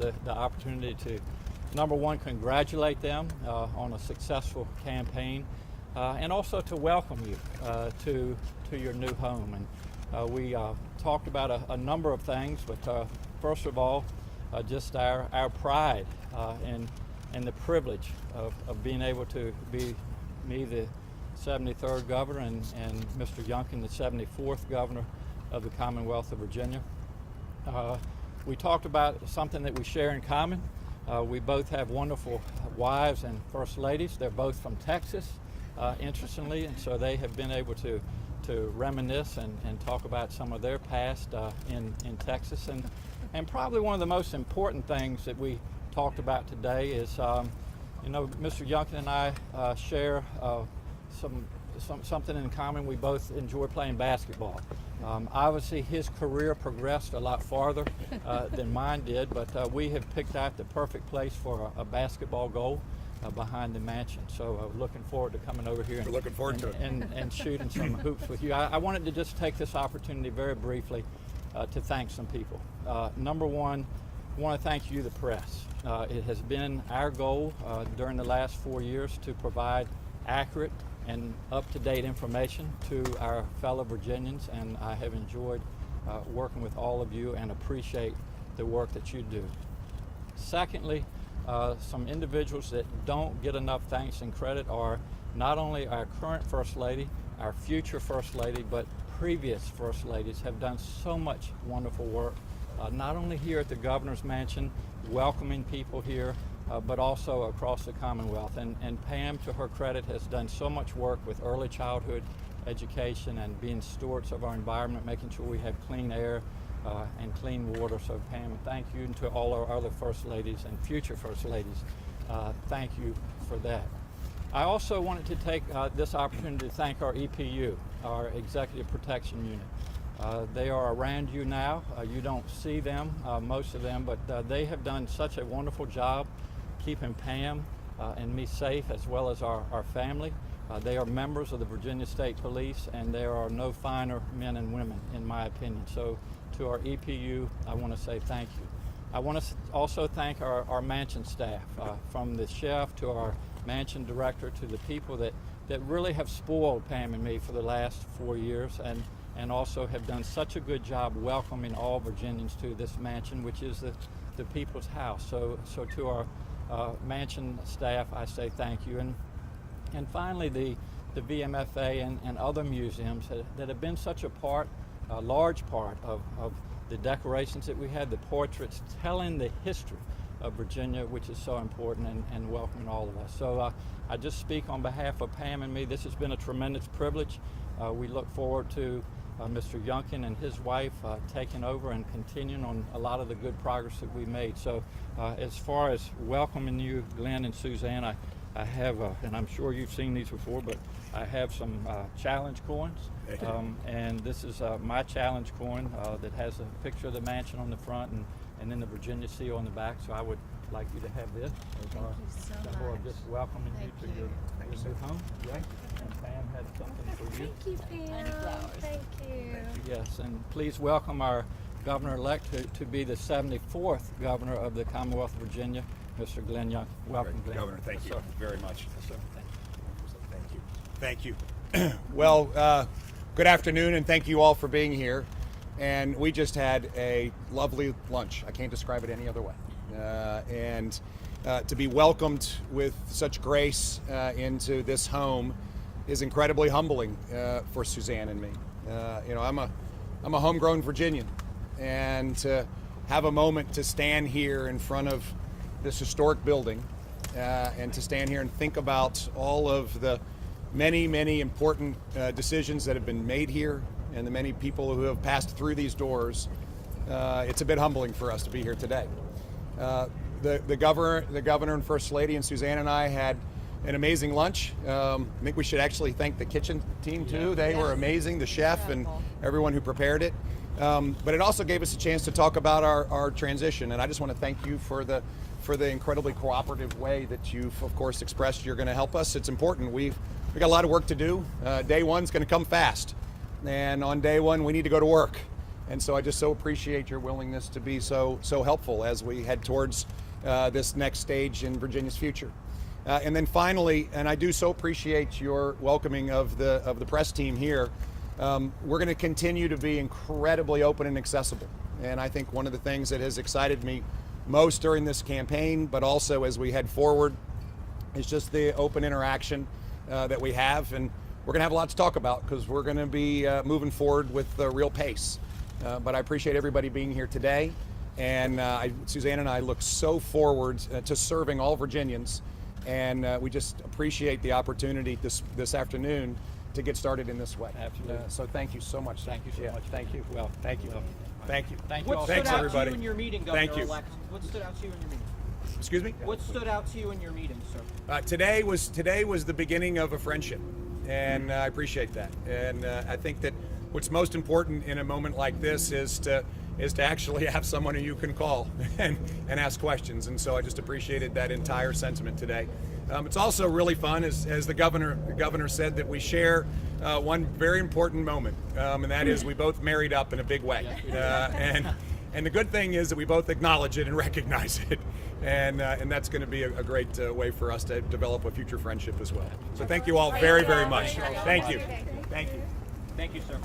the opportunity to, number one, congratulate them on a successful campaign, and also to welcome you to your new home. And we talked about a number of things, but first of all, just our pride and the privilege of being able to be me, the 73rd governor, and Mr. Youngkin, the 74th governor of the Commonwealth of Virginia. We talked about something that we share in common. We both have wonderful wives and first ladies. They're both from Texas, interestingly, and so they have been able to reminisce and talk about some of their past in Texas. And probably one of the most important things that we talked about today is, Mr. Youngkin and I share something in common. We both enjoy playing basketball. Obviously, his career progressed a lot farther than mine did, but we have picked out the perfect place for a basketball goal behind the mansion. So looking forward to coming over here and shooting some hoops with you. I wanted to just take this opportunity very briefly to thank some people. Number one, I want to thank you, the press. It has been our goal during the last 4 years to provide accurate and up-to-date information to our fellow Virginians, and I have enjoyed working with all of you and appreciate the work that you do. Secondly, some individuals that don't get enough thanks and credit are not only our current First Lady, our future First Lady, but previous First Ladies have done so much wonderful work, not only here at the Governor's Mansion, welcoming people here, but also across the Commonwealth. And Pam, to her credit, has done so much work with early childhood education and being stewards of our environment, making sure we have clean air and clean water. So Pam, thank you, and to all our other First Ladies and future First Ladies, thank you for that. I also wanted to take this opportunity to thank our EPU, our Executive Protection Unit. They are around you now. You don't see them, most of them, but they have done such a wonderful job keeping Pam and me safe, as well as our family. They are members of the Virginia State Police, and there are no finer men and women, in my opinion. So to our EPU, I want to say thank you. I want to also thank our mansion staff, from the chef to our mansion director to the people that really have spoiled Pam and me for the last 4 years, and also have done such a good job welcoming all Virginians to this mansion, which is the people's house. So to our mansion staff, I say thank you. And finally, the VMFA and other museums that have been such a large part of the decorations that we had, the portraits telling the history of Virginia, which is so important, and welcoming all of us. So I just speak on behalf of Pam and me. This has been a tremendous privilege. We look forward to Mr. Youngkin and his wife taking over and continuing on a lot of the good progress that we made. So as far as welcoming you, Glenn and Suzanne, I have, and I'm sure you've seen these before, but I have some challenge coins. And this is my challenge coin that has a picture of the mansion on the front and then the Virginia seal on the back. So I would like you to have this as our symbol of just welcoming you to your new home. Yeah. And Pam had something for you. Thank you, Pam. Thank you. Yes, and please welcome our Governor-elect to be the 74th Governor of the Commonwealth of Virginia, Mr. Glenn Youngkin. Welcome, Glenn. Governor, thank you very much. Yes, sir. Thank you. Well, good afternoon, and thank you all for being here. And we just had a lovely lunch. I can't describe it any other way. And to be welcomed with such grace into this home is incredibly humbling for Suzanne and me. I'm a homegrown Virginian, and to have a moment to stand here in front of this historic building and to stand here and think about all of the many important decisions that have been made here and the many people who have passed through these doors, it's a bit humbling for us to be here today. The governor and First Lady and Suzanne and I had an amazing lunch. I think we should actually thank the kitchen team too. They were amazing, the chef and everyone who prepared it. But it also gave us a chance to talk about our transition, and I just want to thank you for the incredibly cooperative way that you've, of course, expressed you're going to help us. It's important. We've got a lot of work to do. Day one's going to come fast, and on day one we need to go to work. And so I just so appreciate your willingness to be so helpful as we head towards this next stage in Virginia's future. And then finally, and I do so appreciate your welcoming of the press team here. We're going to continue to be incredibly open and accessible. And I think one of the things that has excited me most during this campaign, but also as we head forward, is just the open interaction that we have. And we're going to have a lot to talk about because we're going to be moving forward with real pace. But I appreciate everybody being here today. And Suzanne and I look so forward to serving all Virginians. And we just appreciate the opportunity this afternoon to get started in this way. Absolutely. So thank you so much. Thank you so much. Thank you. Well, Thank you. Thank you. Thank you all. What stood Thanks, out everybody. to you in your meeting, Thank you. Governor-elect? What stood out to you in your meeting? Excuse me? What stood out to you in your meeting, sir? Today was the beginning of a friendship, and I appreciate that. And I think that what's most important in a moment like this is to actually have someone who you can call and ask questions. And so I just appreciated that entire sentiment today. It's also really fun, as the governor said, that we share one very important moment, and that is we both married up in a big way. And the good thing is that we both acknowledge it and recognize it, and that's going to be a great way for us to develop a future friendship as well. So thank you all very, very much. Thank you. Thank you. Thank you, sir.